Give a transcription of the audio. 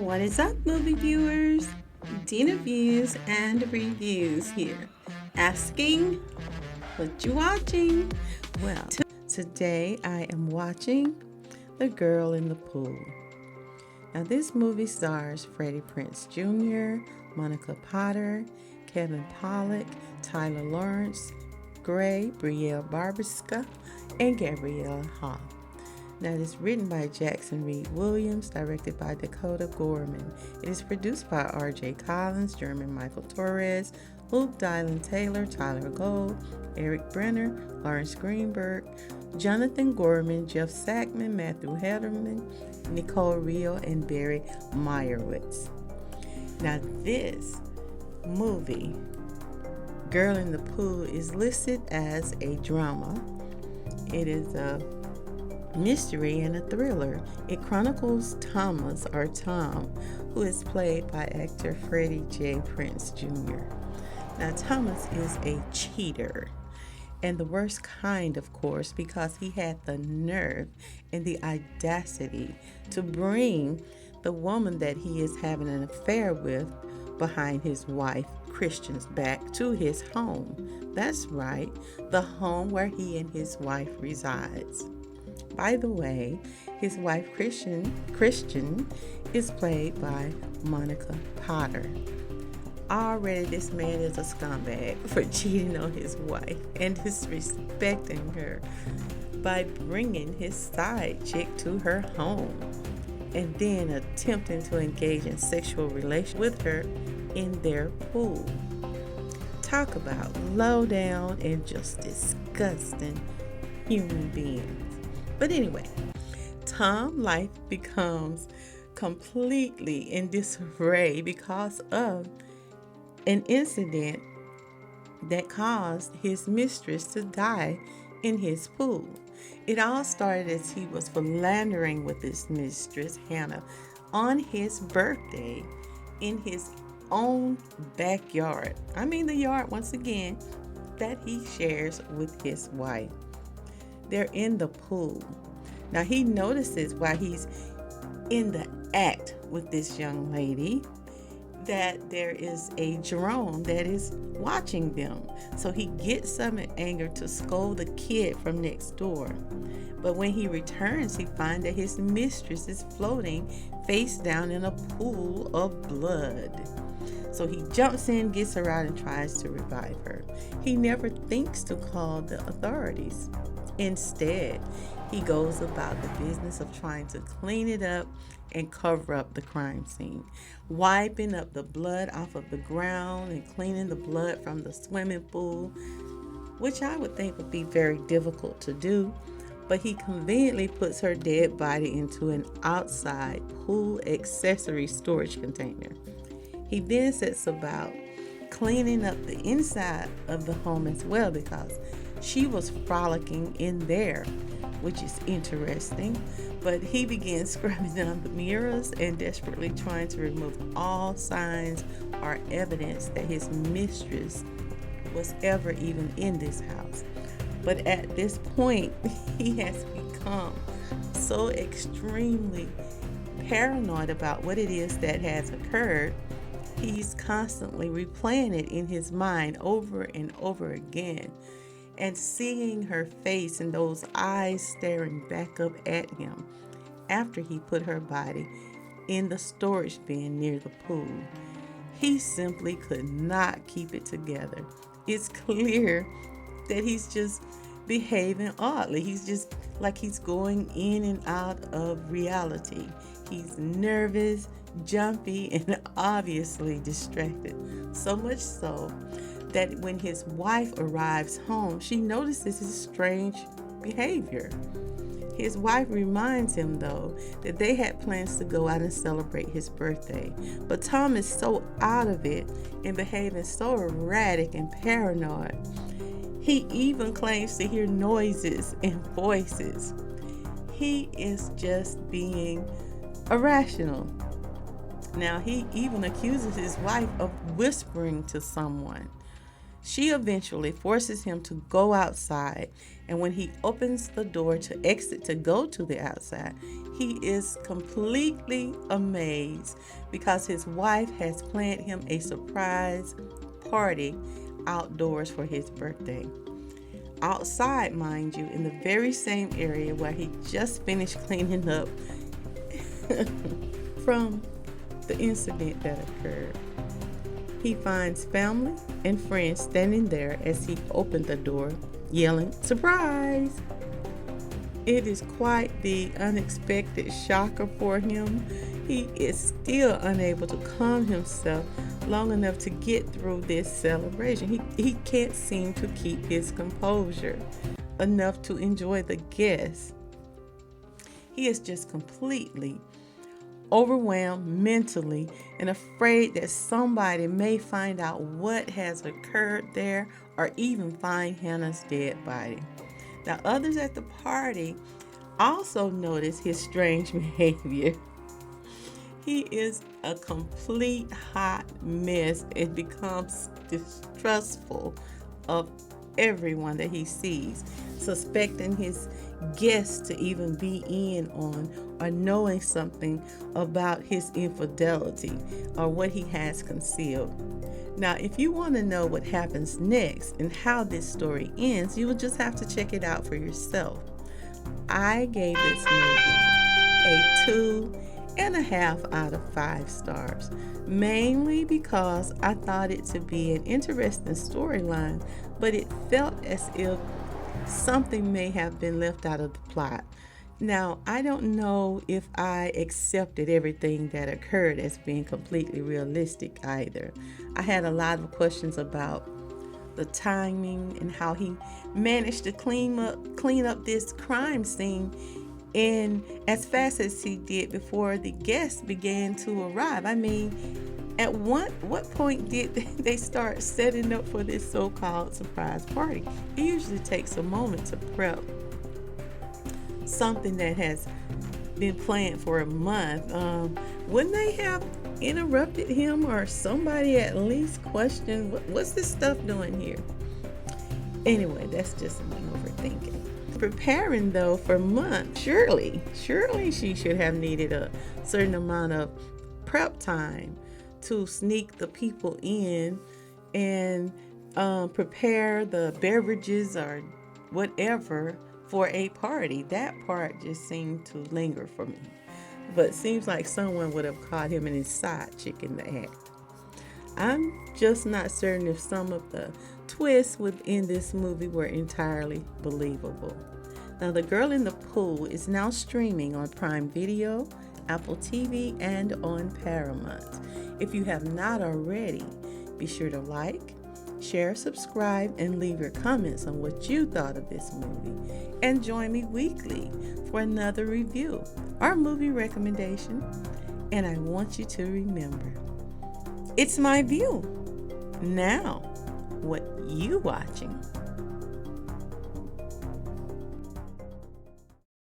What is up, movie viewers? Dena Views and Reviews here, asking what you watching. Well, today I am watching The Girl in the Pool. Now, this movie stars Freddie Prinze Jr., Monica Potter, Kevin Pollak, Tyler Lawrence, Gray, Brielle Barberska, and Gabriella Hall. Now, it is written by Jackson Reed Williams, directed by Dakota Gorman. It is produced by R.J. Collins, German Michael Torres, Luke Dylan Taylor, Tyler Gold, Eric Brenner, Lawrence Greenberg, Jonathan Gorman, Jeff Sackman, Matthew Hederman, Nicole Rio, and Barry Meyerowitz. Now, this movie, Girl in the Pool, is listed as a drama. It is a mystery and a thriller. It chronicles Thomas, or Tom, who is played by actor Freddie J. Prinze Jr. Now, Thomas is a cheater, and the worst kind, of course, because he had the nerve and the audacity to bring the woman that he is having an affair with behind his wife Christian's back to his home. That's right, the home where he and his wife resides. By the way, his wife Christian is played by Monica Potter. Already this man is a scumbag for cheating on his wife and disrespecting her by bringing his side chick to her home and then attempting to engage in sexual relations with her in their pool. Talk about low down and just disgusting human beings. But anyway, Tom's life becomes completely in disarray because of an incident that caused his mistress to die in his pool. It all started as he was philandering with his mistress, Hannah, on his birthday in his own backyard. I mean, the yard, once again, that he shares with his wife. They're in the pool. Now, he notices while he's in the act with this young lady that there is a drone that is watching them. So he gets up in anger to scold the kid from next door. But when he returns, he finds that his mistress is floating face down in a pool of blood. So he jumps in, gets her out, and tries to revive her. He never thinks to call the authorities. Instead, he goes about the business of trying to clean it up and cover up the crime scene, wiping up the blood off of the ground and cleaning the blood from the swimming pool, which I would think would be very difficult to do. But he conveniently puts her dead body into an outside pool accessory storage container. He then sets about cleaning up the inside of the home as well, because she was frolicking in there, which is interesting. But he begins scrubbing down the mirrors and desperately trying to remove all signs or evidence that his mistress was ever even in this house. But at this point, he has become so extremely paranoid about what it is that has occurred. He's constantly replaying it in his mind over and over again, and seeing her face and those eyes staring back up at him after he put her body in the storage bin near the pool. He simply could not keep it together. It's clear that he's just behaving oddly. He's just like he's going in and out of reality. He's nervous, jumpy, and obviously distracted. So much so that when his wife arrives home, she notices his strange behavior. His wife reminds him, though, that they had plans to go out and celebrate his birthday. But Tom is so out of it and behaving so erratic and paranoid. He even claims to hear noises and voices. He is just being irrational. Now, he even accuses his wife of whispering to someone. She eventually forces him to go outside, and when he opens the door to exit to go to the outside, he is completely amazed because his wife has planned him a surprise party outdoors for his birthday. Outside, mind you, in the very same area where he just finished cleaning up from the incident that occurred. He finds family and friends standing there as he opened the door, yelling, "Surprise!" It is quite the unexpected shocker for him. He is still unable to calm himself long enough to get through this celebration. He can't seem to keep his composure enough to enjoy the guests. He is just completely overwhelmed mentally and afraid that somebody may find out what has occurred there or even find Hannah's dead body. Now, others at the party also notice his strange behavior. He is a complete hot mess and becomes distrustful of everyone that he sees, suspecting his guests to even be in on or knowing something about his infidelity or what he has concealed. Now, if you want to know what happens next and how this story ends, you will just have to check it out for yourself. I gave this movie a 2.5 out of 5 stars, mainly because I thought it to be an interesting storyline, but it felt as if something may have been left out of the plot. Now, I don't know if I accepted everything that occurred as being completely realistic either. I had a lot of questions about the timing and how he managed to clean up this crime scene and as fast as he did before the guests began to arrive. I mean, at what point did they start setting up for this so-called surprise party? It usually takes a moment to prep something that has been planned for a month. Wouldn't they have interrupted him or somebody at least questioned what's this stuff doing here? Anyway, that's just me overthinking. Preparing though for months, surely she should have needed a certain amount of prep time to sneak the people in and prepare the beverages or whatever for a party. That part just seemed to linger for me. But it seems like someone would have caught him in his side chick in the act. I'm just not certain if some of the twists within this movie were entirely believable. Now, The Girl in the Pool is now streaming on Prime Video, Apple TV, and on Paramount. If you have not already, be sure to like, share, subscribe, and leave your comments on what you thought of this movie. And join me weekly for another review or movie recommendation. And I want you to remember, it's my view. Now, what you watching?